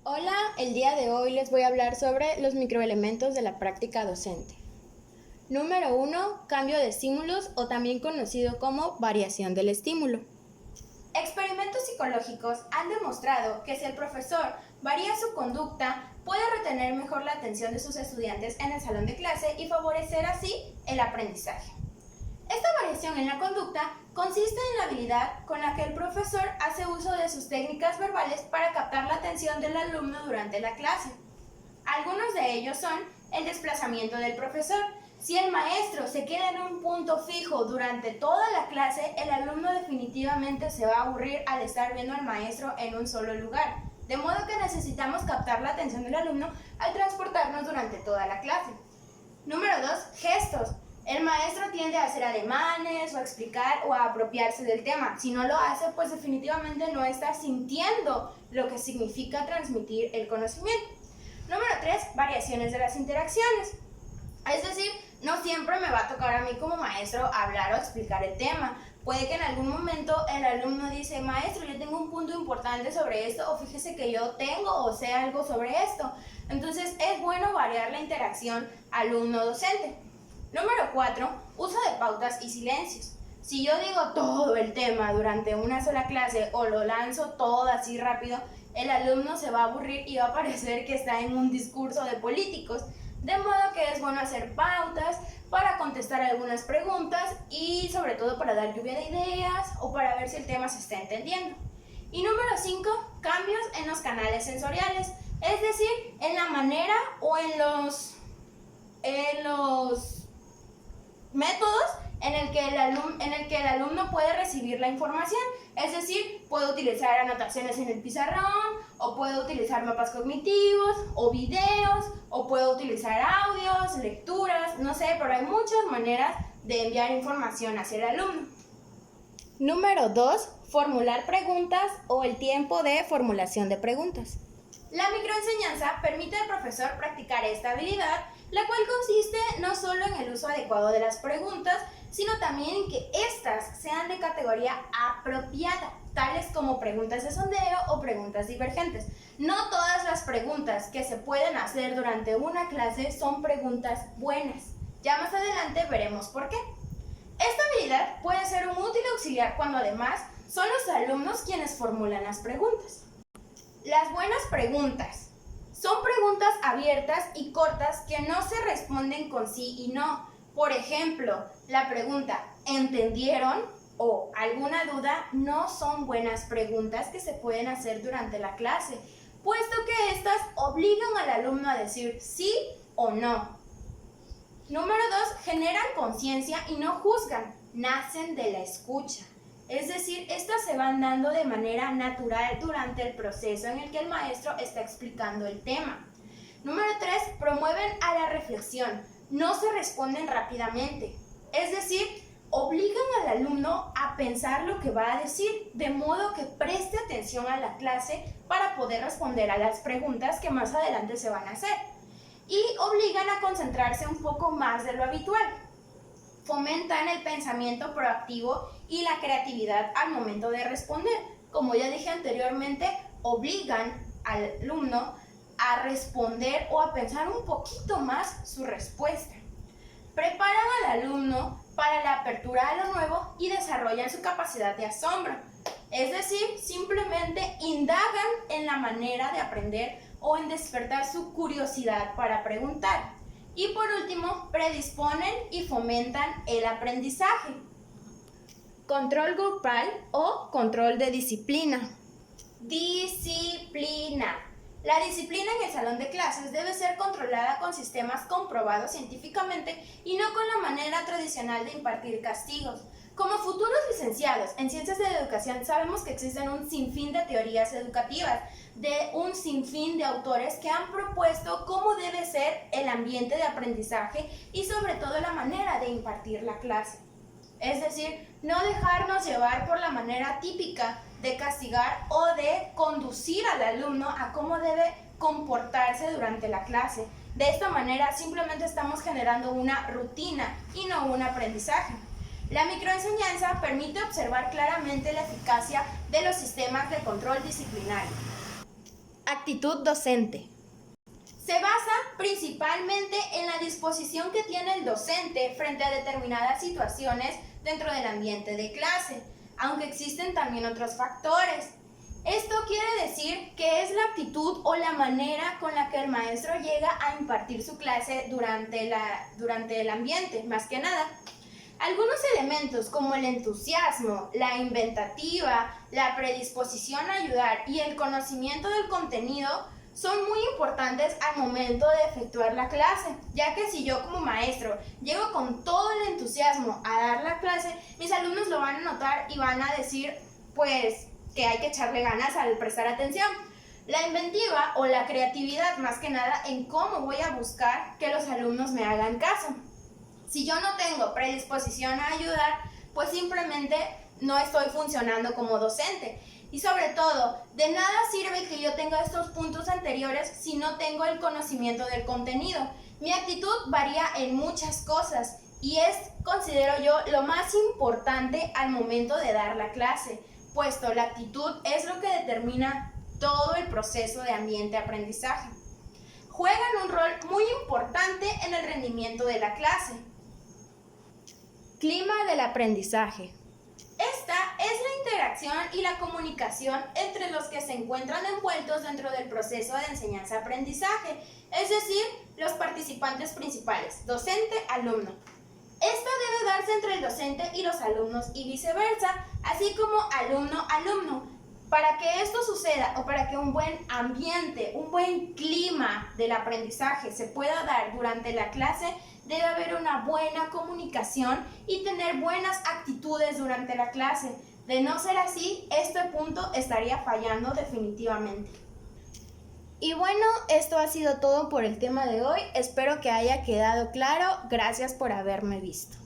Hola, el día de hoy les voy a hablar sobre los microelementos de la práctica docente. Número 1. Cambio de estímulos o también conocido como variación del estímulo. Experimentos psicológicos han demostrado que si el profesor varía su conducta, puede retener mejor la atención de sus estudiantes en el salón de clase y favorecer así el aprendizaje. Esta variación en la conducta consiste en la habilidad con la que el profesor hace uso de sus técnicas verbales para captar la atención del alumno durante la clase. Algunos de ellos son el desplazamiento del profesor. Si el maestro se queda en un punto fijo durante toda la clase, el alumno definitivamente se va a aburrir al estar viendo al maestro en un solo lugar. De modo que necesitamos captar la atención del alumno al transportarnos durante toda la clase. Número 2. Gestos. El maestro tiende a hacer ademanes o a explicar o a apropiarse del tema. Si no lo hace, pues definitivamente no está sintiendo lo que significa transmitir el conocimiento. Número 3. Variaciones de las interacciones. Es decir, no siempre me va a tocar a mí como maestro hablar o explicar el tema. Puede que en algún momento el alumno dice, maestro, yo tengo un punto importante sobre esto, o fíjese que yo tengo o sé algo sobre esto. Entonces es bueno variar la interacción alumno-docente. Número 4. Uso de pautas y silencios. Si yo digo todo el tema durante una sola clase o lo lanzo todo así rápido, el alumno se va a aburrir y va a parecer que está en un discurso de políticos. De modo que es bueno hacer pautas para contestar algunas preguntas y sobre todo para dar lluvia de ideas o para ver si el tema se está entendiendo. Y número 5. Cambios en los canales sensoriales, es decir, en la manera o en los métodos en el que el alumno puede recibir la información. Es decir, puede utilizar anotaciones en el pizarrón, o puede utilizar mapas cognitivos, o videos, o puede utilizar audios, lecturas, no sé, pero hay muchas maneras de enviar información hacia el alumno. Número 2. Formular preguntas o el tiempo de formulación de preguntas. La microenseñanza permite al profesor practicar esta habilidad, la cual consiste no solo en el uso adecuado de las preguntas, sino también en que éstas sean de categoría apropiada, tales como preguntas de sondeo o preguntas divergentes. No todas las preguntas que se pueden hacer durante una clase son preguntas buenas. Ya más adelante veremos por qué. Esta habilidad puede ser un útil auxiliar cuando además son los alumnos quienes formulan las preguntas. Las buenas preguntas son preguntas abiertas y cortas que no se responden con sí y no. Por ejemplo, la pregunta ¿entendieron? O ¿alguna duda? No son buenas preguntas que se pueden hacer durante la clase, puesto que estas obligan al alumno a decir sí o no. Número 2. Generan conciencia y no juzgan, nacen de la escucha. Es decir, estas se van dando de manera natural durante el proceso en el que el maestro está explicando el tema. Número 3. Promueven a la reflexión, no se responden rápidamente. Es decir, obligan al alumno a pensar lo que va a decir, de modo que preste atención a la clase para poder responder a las preguntas que más adelante se van a hacer. Y obligan a concentrarse un poco más de lo habitual. Fomentan el pensamiento proactivo y la creatividad al momento de responder. Como ya dije anteriormente, obligan al alumno a responder o a pensar un poquito más su respuesta. Preparan al alumno para la apertura a lo nuevo y desarrollan su capacidad de asombro. Es decir, simplemente indagan en la manera de aprender o en despertar su curiosidad para preguntar. Y por último, predisponen y fomentan el aprendizaje. Control grupal o control de disciplina. Disciplina. La disciplina en el salón de clases debe ser controlada con sistemas comprobados científicamente y no con la manera tradicional de impartir castigos. Como futuros licenciados en Ciencias de la Educación sabemos que existen un sinfín de teorías educativas, de un sinfín de autores que han propuesto cómo debe ser el ambiente de aprendizaje y sobre todo la manera de impartir la clase. Es decir, no dejarnos llevar por la manera típica de castigar o de conducir al alumno a cómo debe comportarse durante la clase. De esta manera simplemente estamos generando una rutina y no un aprendizaje. La microenseñanza permite observar claramente la eficacia de los sistemas de control disciplinario. Actitud docente. Se basa principalmente en la disposición que tiene el docente frente a determinadas situaciones dentro del ambiente de clase, aunque existen también otros factores. Esto quiere decir que es la actitud o la manera con la que el maestro llega a impartir su clase durante el ambiente, más que nada. Algunos elementos como el entusiasmo, la inventativa, la predisposición a ayudar y el conocimiento del contenido son muy importantes al momento de efectuar la clase, ya que si yo como maestro llego con todo el entusiasmo a dar la clase, mis alumnos lo van a notar y van a decir, pues, que hay que echarle ganas al prestar atención. La inventiva o la creatividad, más que nada, en cómo voy a buscar que los alumnos me hagan caso. Si yo no tengo predisposición a ayudar, pues simplemente no estoy funcionando como docente. Y sobre todo, de nada sirve que yo tenga estos puntos anteriores si no tengo el conocimiento del contenido. Mi actitud varía en muchas cosas y es, considero yo, lo más importante al momento de dar la clase, puesto la actitud es lo que determina todo el proceso de ambiente-aprendizaje. Juegan un rol muy importante en el rendimiento de la clase. Clima del aprendizaje. Esta es la interacción y la comunicación entre los que se encuentran envueltos dentro del proceso de enseñanza-aprendizaje, es decir, los participantes principales, docente-alumno. Esta debe darse entre el docente y los alumnos y viceversa, así como alumno-alumno. Para que esto suceda o para que un buen ambiente, un buen clima del aprendizaje se pueda dar durante la clase, debe haber una buena comunicación y tener buenas actitudes durante la clase. De no ser así, este punto estaría fallando definitivamente. Y bueno, esto ha sido todo por el tema de hoy. Espero que haya quedado claro. Gracias por haberme visto.